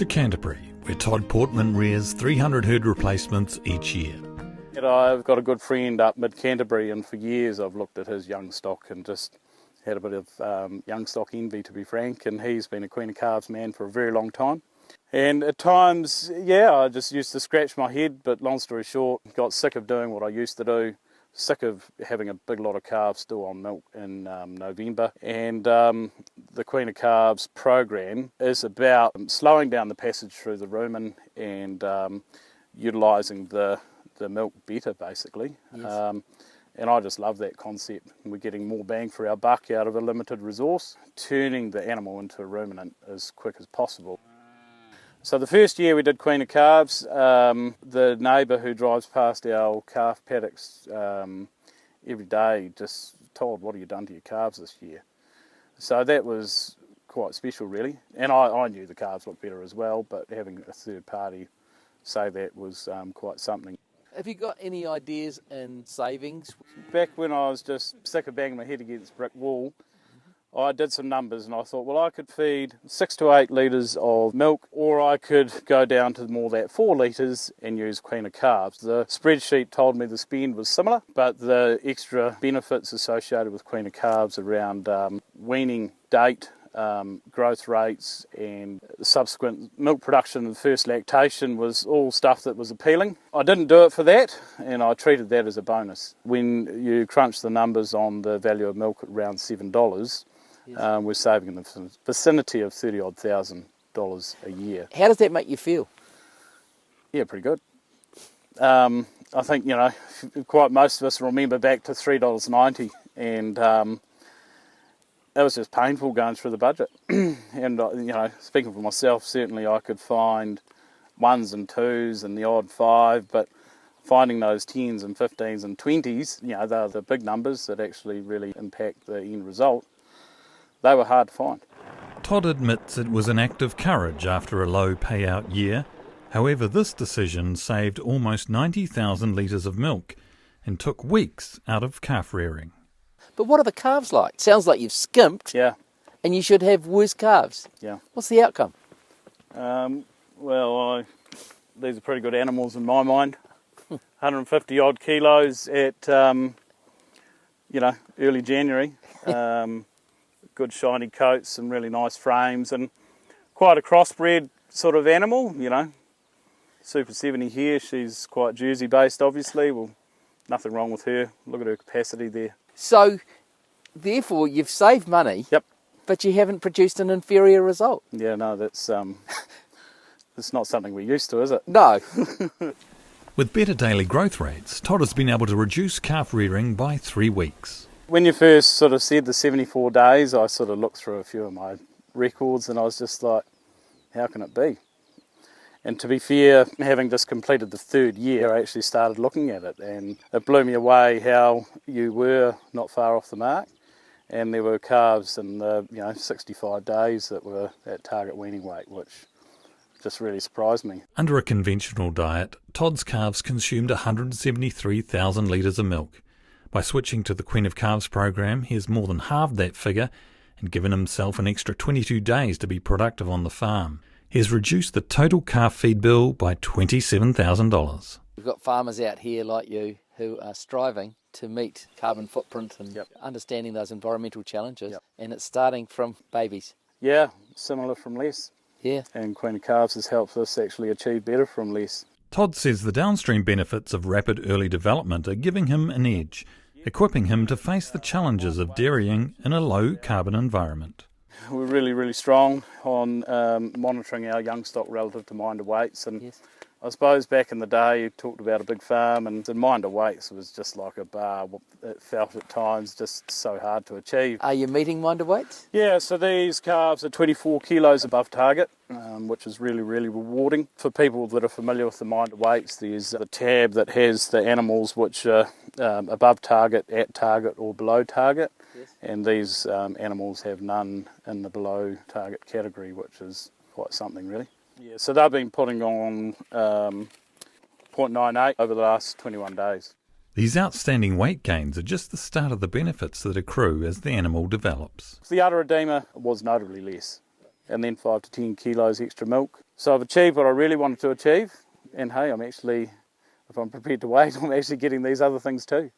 to Canterbury, where Todd Portman rears 300 herd replacements each year. And I've got a good friend up mid-Canterbury, and for years I've looked at his young stock and just had a bit of young stock envy, to be frank, and he's been a Queen of Calves man for a very long time. And at times, I just used to scratch my head, but long story short, got sick of doing what I used to do, sick of having a big lot of calves still on milk in November. And the Queen of Calves program is about slowing down the passage through the rumen and utilising the milk better, basically. Yes. And I just love that concept. We're getting more bang for our buck out of a limited resource, turning the animal into a ruminant as quick as possible. So the first year we did Queen of Calves, the neighbour who drives past our calf paddocks every day just told, "What have you done to your calves this year?" So that was quite special, really. And I knew the calves looked better as well, but having a third party say that was quite something. Have you got any ideas in savings? Back when I was just sick of banging my head against brick wall, I did some numbers and I thought, well, I could feed 6 to 8 litres of milk, or I could go down to more that 4 litres and use Queen of Calves. The spreadsheet told me the spend was similar, but the extra benefits associated with Queen of Calves around weaning date, growth rates and subsequent milk production and first lactation was all stuff that was appealing. I didn't do it for that, and I treated that as a bonus. When you crunch the numbers on the value of milk at around $7, yes, we're saving in the vicinity of $30,000 a year. How does that make you feel? Yeah, pretty good. I think, quite most of us remember back to $3.90, and it was just painful going through the budget. And, speaking for myself, certainly I could find 1s and 2s and the odd 5, but finding those 10s and 15s and 20s, they're the big numbers that actually really impact the end result. They were hard to find. Todd admits it was an act of courage after a low payout year. However, this decision saved almost 90,000 litres of milk and took weeks out of calf rearing. But what are the calves like? Sounds like you've skimped. Yeah. And you should have worse calves. Yeah. What's the outcome? These are pretty good animals in my mind. 150 odd kilos at, early January. Good shiny coats, some really nice frames, and quite a crossbred sort of animal, Super 70 here, she's quite Jersey based, obviously. Well, nothing wrong with her. Look at her capacity there. So, therefore, you've saved money, Yep. But you haven't produced an inferior result. Yeah, no, that's not something we're used to, is it? No. With better daily growth rates, Todd has been able to reduce calf rearing by 3 weeks. When you first sort of said the 74 days, I sort of looked through a few of my records and I was just like, how can it be? And to be fair, having just completed the 3rd year, I actually started looking at it, and it blew me away how you were not far off the mark, and there were calves in the 65 days that were at target weaning weight, which just really surprised me. Under a conventional diet, Todd's calves consumed 173,000 litres of milk. By switching to the Queen of Calves program, he has more than halved that figure and given himself an extra 22 days to be productive on the farm. He has reduced the total calf feed bill by $27,000. We've got farmers out here like you who are striving to meet carbon footprint and understanding those environmental challenges, and it's starting from babies. Yeah, similar from less. Yeah. And Queen of Calves has helped us actually achieve better from less. Todd says the downstream benefits of rapid early development are giving him an edge, equipping him to face the challenges of dairying in a low-carbon environment. We're really, really strong on monitoring our young stock relative to minder weights. And yes, I suppose back in the day you talked about a big farm, and the minder weights was just like a bar. It felt at times just so hard to achieve. Are you meeting minder weights? Yeah, so these calves are 24 kilos above target, which is really, really rewarding. For people that are familiar with the minder weights, there's the tab that has the animals which are above target, at target or below target. Yes. And these animals have none in the below target category, which is quite something, really. Yeah, so they've been putting on 0.98 over the last 21 days. These outstanding weight gains are just the start of the benefits that accrue as the animal develops. The udder edema was notably less. and then 5 to 10 kilos extra milk. So I've achieved what I really wanted to achieve, and hey, if I'm prepared to wait, I'm actually getting these other things too.